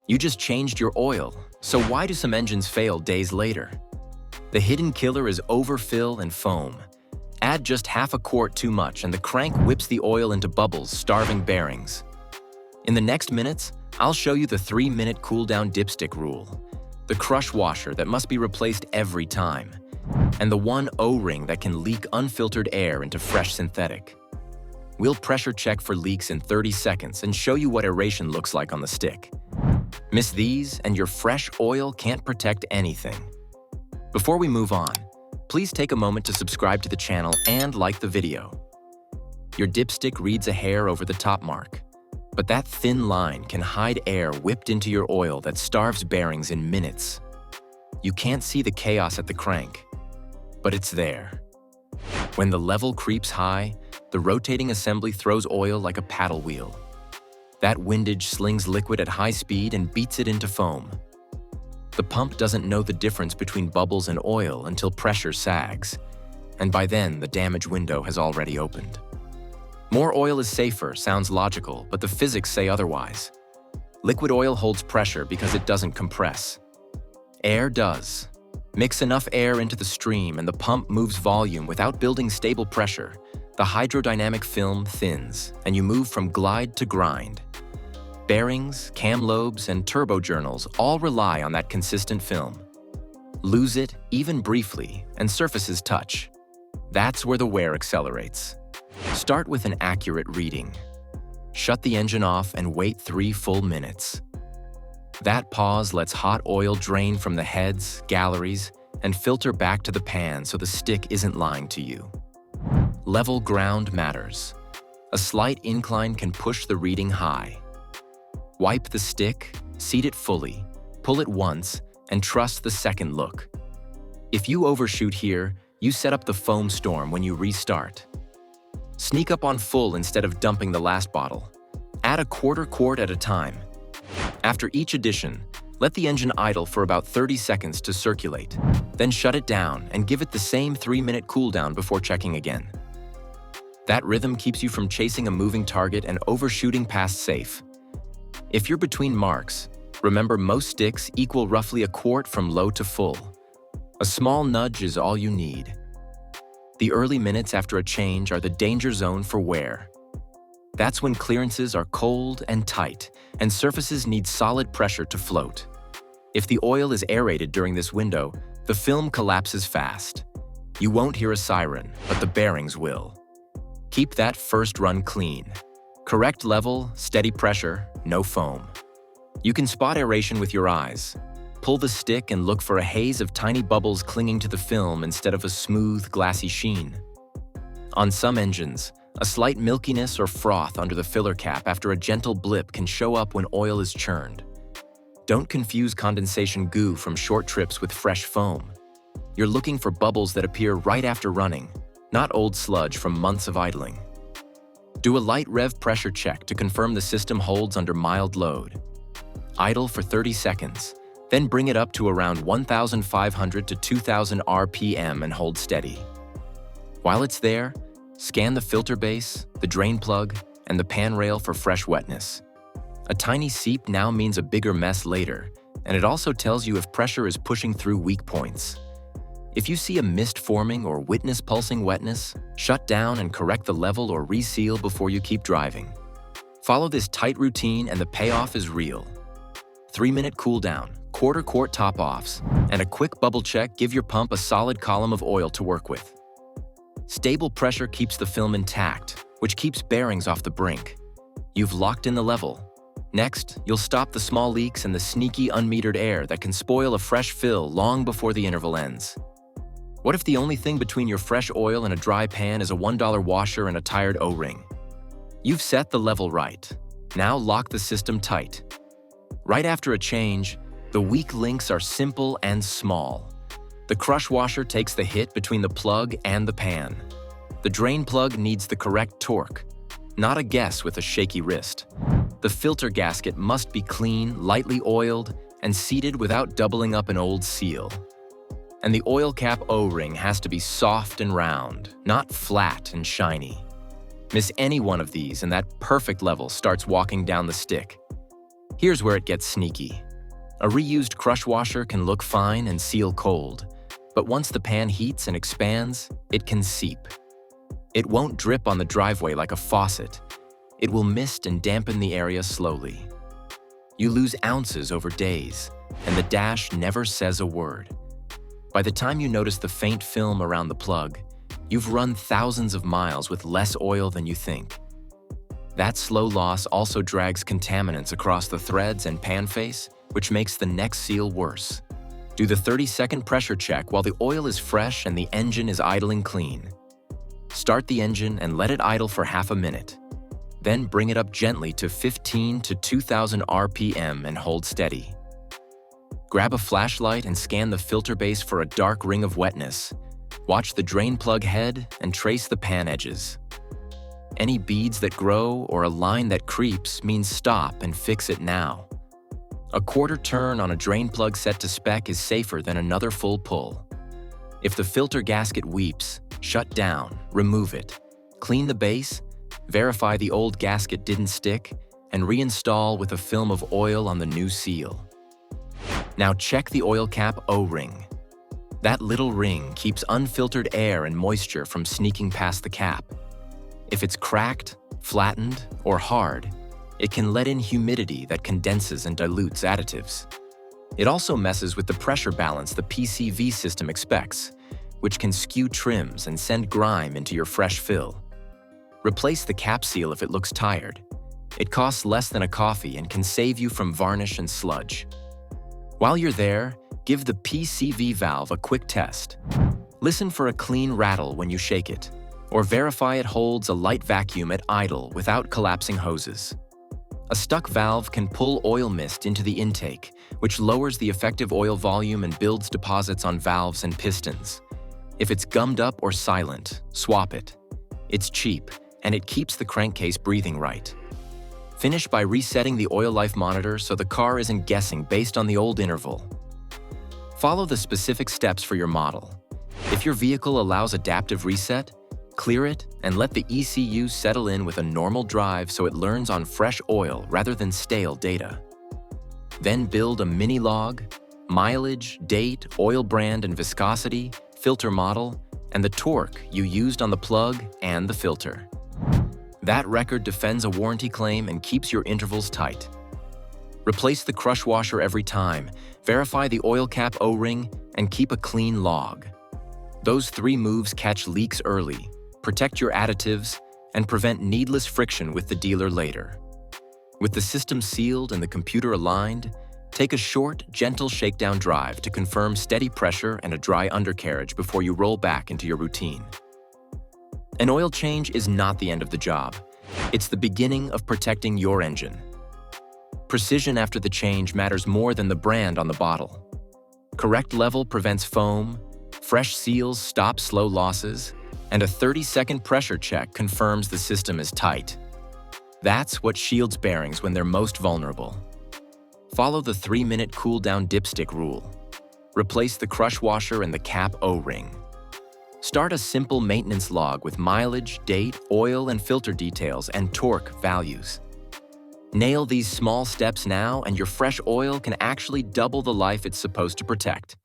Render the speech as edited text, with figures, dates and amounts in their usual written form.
You just changed your oil, so why do some engines fail days later? The hidden killer is overfill and foam. Add just half a quart too much and the crank whips the oil into bubbles, starving bearings. In the next minutes, I'll show you the 3-minute cool-down dipstick rule, the crush washer that must be replaced every time, and the one O-ring that can leak unfiltered air into fresh synthetic. We'll pressure check for leaks in 30 seconds and show you what aeration looks like on the stick. Miss these and your fresh oil can't protect anything. Before we move on, please take a moment to subscribe to the channel and like the video. Your dipstick reads a hair over the top mark, but that thin line can hide air whipped into your oil that starves bearings in minutes. You can't see the chaos at the crank, but it's there. When the level creeps high, the rotating assembly throws oil like a paddle wheel. That windage slings liquid at high speed and beats it into foam. The pump doesn't know the difference between bubbles and oil until pressure sags, and by then the damage window has already opened. More oil is safer sounds logical, but the physics say otherwise. Liquid oil holds pressure because it doesn't compress. Air does. Mix enough air into the stream and the pump moves volume without building stable pressure. The hydrodynamic film thins, and you move from glide to grind. Bearings, cam lobes, and turbo journals all rely on that consistent film. Lose it, even briefly, and surfaces touch. That's where the wear accelerates. Start with an accurate reading. Shut the engine off and wait 3 full minutes. That pause lets hot oil drain from the heads, galleries, and filter back to the pan so the stick isn't lying to you. Level ground matters. A slight incline can push the reading high. Wipe the stick, seat it fully, pull it once, and trust the second look. If you overshoot here, you set up the foam storm when you restart. Sneak up on full instead of dumping the last bottle. Add a quarter-quart at a time. After each addition, let the engine idle for about 30 seconds to circulate. Then shut it down and give it the same 3-minute cooldown before checking again. That rhythm keeps you from chasing a moving target and overshooting past safe. If you're between marks, remember most sticks equal roughly a quart from low to full. A small nudge is all you need. The early minutes after a change are the danger zone for wear. That's when clearances are cold and tight, and surfaces need solid pressure to float. If the oil is aerated during this window, the film collapses fast. You won't hear a siren, but the bearings will. Keep that first run clean. Correct level, steady pressure, no foam. You can spot aeration with your eyes. Pull the stick and look for a haze of tiny bubbles clinging to the film instead of a smooth, glassy sheen. On some engines, a slight milkiness or froth under the filler cap after a gentle blip can show up when oil is churned. Don't confuse condensation goo from short trips with fresh foam. You're looking for bubbles that appear right after running, not old sludge from months of idling. Do a light rev pressure check to confirm the system holds under mild load. Idle for 30 seconds, then bring it up to around 1,500 to 2,000 RPM and hold steady. While it's there, scan the filter base, the drain plug, and the pan rail for fresh wetness. A tiny seep now means a bigger mess later, and it also tells you if pressure is pushing through weak points. If you see a mist forming or witness pulsing wetness, shut down and correct the level or reseal before you keep driving. Follow this tight routine and the payoff is real. 3-minute cooldown, quarter-quart top-offs, and a quick bubble check give your pump a solid column of oil to work with. Stable pressure keeps the film intact, which keeps bearings off the brink. You've locked in the level. Next, you'll stop the small leaks and the sneaky unmetered air that can spoil a fresh fill long before the interval ends. What if the only thing between your fresh oil and a dry pan is a $1 washer and a tired O-ring? You've set the level right. Now lock the system tight. Right after a change, the weak links are simple and small. The crush washer takes the hit between the plug and the pan. The drain plug needs the correct torque, not a guess with a shaky wrist. The filter gasket must be clean, lightly oiled, and seated without doubling up an old seal. And the oil cap O-ring has to be soft and round, not flat and shiny. Miss any one of these and that perfect level starts walking down the stick. Here's where it gets sneaky. A reused crush washer can look fine and seal cold, but once the pan heats and expands, it can seep. It won't drip on the driveway like a faucet. It will mist and dampen the area slowly. You lose ounces over days, and the dash never says a word. By the time you notice the faint film around the plug, you've run thousands of miles with less oil than you think. That slow loss also drags contaminants across the threads and pan face, which makes the next seal worse. Do the 30-second pressure check while the oil is fresh and the engine is idling clean. Start the engine and let it idle for half a minute. Then bring it up gently to 15 to 2000 RPM and hold steady. Grab a flashlight and scan the filter base for a dark ring of wetness. Watch the drain plug head and trace the pan edges. Any beads that grow or a line that creeps means stop and fix it now. A quarter turn on a drain plug set to spec is safer than another full pull. If the filter gasket weeps, shut down, remove it. Clean the base, verify the old gasket didn't stick, and reinstall with a film of oil on the new seal. Now check the oil cap O-ring. That little ring keeps unfiltered air and moisture from sneaking past the cap. If it's cracked, flattened, or hard, it can let in humidity that condenses and dilutes additives. It also messes with the pressure balance the PCV system expects, which can skew trims and send grime into your fresh fill. Replace the cap seal if it looks tired. It costs less than a coffee and can save you from varnish and sludge. While you're there, give the PCV valve a quick test. Listen for a clean rattle when you shake it, or verify it holds a light vacuum at idle without collapsing hoses. A stuck valve can pull oil mist into the intake, which lowers the effective oil volume and builds deposits on valves and pistons. If it's gummed up or silent, swap it. It's cheap, and it keeps the crankcase breathing right. Finish by resetting the oil life monitor so the car isn't guessing based on the old interval. Follow the specific steps for your model. If your vehicle allows adaptive reset, clear it and let the ECU settle in with a normal drive so it learns on fresh oil rather than stale data. Then build a mini log, mileage, date, oil brand and viscosity, filter model, and the torque you used on the plug and the filter. That record defends a warranty claim and keeps your intervals tight. Replace the crush washer every time, verify the oil cap O-ring, and keep a clean log. Those 3 moves catch leaks early, protect your additives, and prevent needless friction with the dealer later. With the system sealed and the computer aligned, take a short, gentle shakedown drive to confirm steady pressure and a dry undercarriage before you roll back into your routine. An oil change is not the end of the job. It's the beginning of protecting your engine. Precision after the change matters more than the brand on the bottle. Correct level prevents foam, fresh seals stop slow losses, and a 30-second pressure check confirms the system is tight. That's what shields bearings when they're most vulnerable. Follow the 3-minute cool-down dipstick rule. Replace the crush washer and the cap O-ring. Start a simple maintenance log with mileage, date, oil and filter details, and torque values. Nail these small steps now and your fresh oil can actually double the life it's supposed to protect.